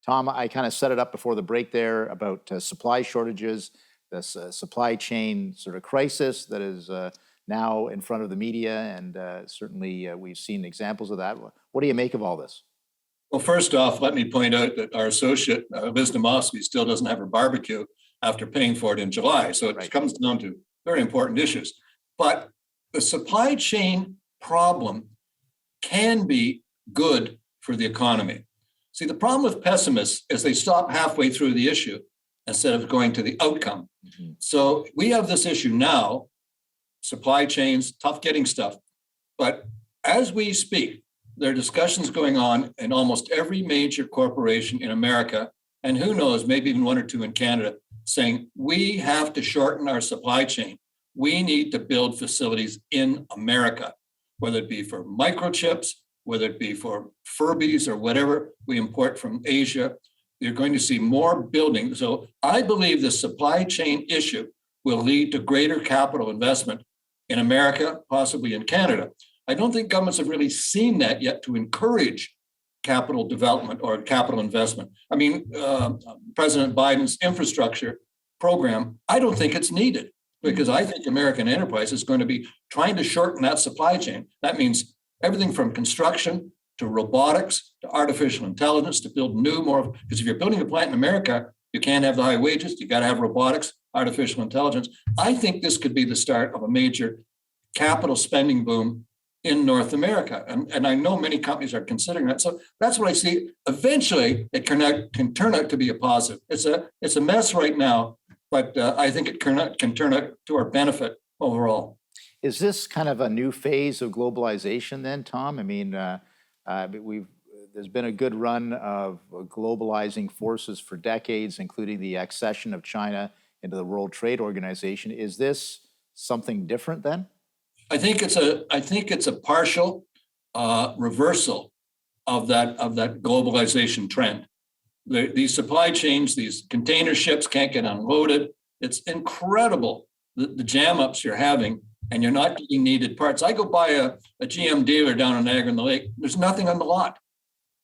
Tom, I kind of set it up before the break there about supply shortages, this supply chain sort of crisis that is now in front of the media, and certainly we've seen examples of that. What do you make of all this? Well, first off, let me point out that our associate, Liz Demosky, still doesn't have her barbecue after paying for it in July. So it comes down to very important issues. But the supply chain problem can be good for the economy. See, the problem with pessimists is they stop halfway through the issue instead of going to the outcome. Mm-hmm. So we have this issue now, supply chains, tough getting stuff. But as we speak, there are discussions going on in almost every major corporation in America, and who knows, maybe even one or two in Canada, saying we have to shorten our supply chain. We need to build facilities in America, whether it be for microchips, whether it be for Furbies or whatever we import from Asia. You're going to see more building. So I believe the supply chain issue will lead to greater capital investment in America, possibly in Canada. I don't think governments have really seen that yet to encourage capital development or capital investment. I mean, President Biden's infrastructure program, I don't think it's needed because I think American enterprise is going to be trying to shorten that supply chain. That means everything from construction to robotics to artificial intelligence to build new, more, because if you're building a plant in America, you can't have the high wages, you got to have robotics, artificial intelligence. I think this could be the start of a major capital spending boom in North America. And I know many companies are considering that. So that's what I see. Eventually, it can turn out to be a positive. It's a mess right now, but I think it can turn out to our benefit overall. Is this kind of a new phase of globalization then, Tom? I mean, there's been a good run of globalizing forces for decades, including the accession of China into the World Trade Organization. Is this something different then? I think it's a partial reversal of that globalization trend. These supply chains, these container ships can't get unloaded. It's incredible the jam ups you're having, and you're not getting needed parts. I go by a GM dealer down in Niagara-on-the-Lake. There's nothing on the lot.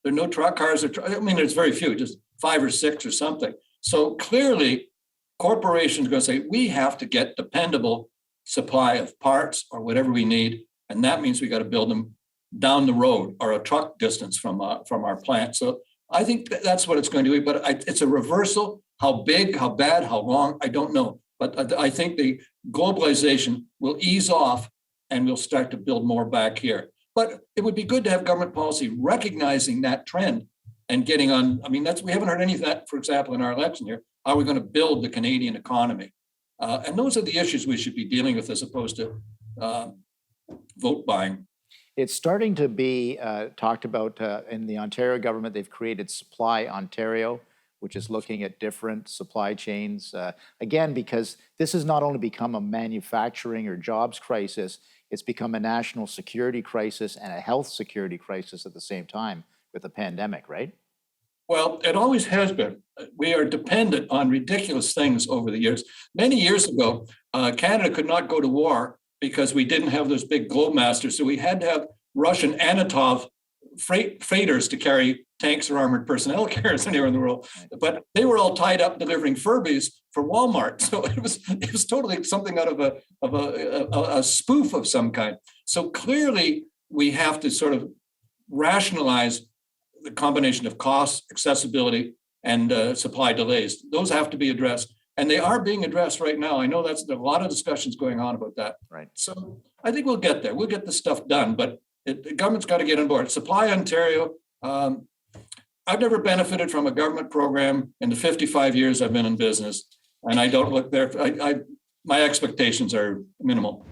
There are no truck cars. There's very few, just 5 or 6 or something. So clearly, corporations are going to say we have to get dependable supply of parts or whatever we need, and that means we got to build them down the road or a truck distance from our plant. So I think that's what it's going to be, but it's a reversal. How big, how bad, how long, I don't know. But I think the globalization will ease off and we'll start to build more back here. But it would be good to have government policy recognizing that trend and getting on. I mean, we haven't heard any of that, for example, in our election year. How are we going to build the Canadian economy? And those are the issues we should be dealing with as opposed to vote buying. It's starting to be talked about in the Ontario government. They've created Supply Ontario, which is looking at different supply chains. Again, because this has not only become a manufacturing or jobs crisis, it's become a national security crisis and a health security crisis at the same time with the pandemic, right? Well, it always has been. We are dependent on ridiculous things over the years. Many years ago, Canada could not go to war because we didn't have those big Globemasters. So we had to have Russian Antonov freighters to carry tanks or armored personnel carriers anywhere in the world. But they were all tied up delivering Furbies for Walmart. So it was totally something out of a spoof of some kind. So clearly, we have to sort of rationalize the combination of cost, accessibility, and supply delays. Those have to be addressed, and they are being addressed right now. I know there are a lot of discussions going on about that. Right. So I think we'll get there. We'll get the stuff done, but the government's got to get on board. Supply Ontario. I've never benefited from a government program in the 55 years I've been in business, and I don't look there. My expectations are minimal.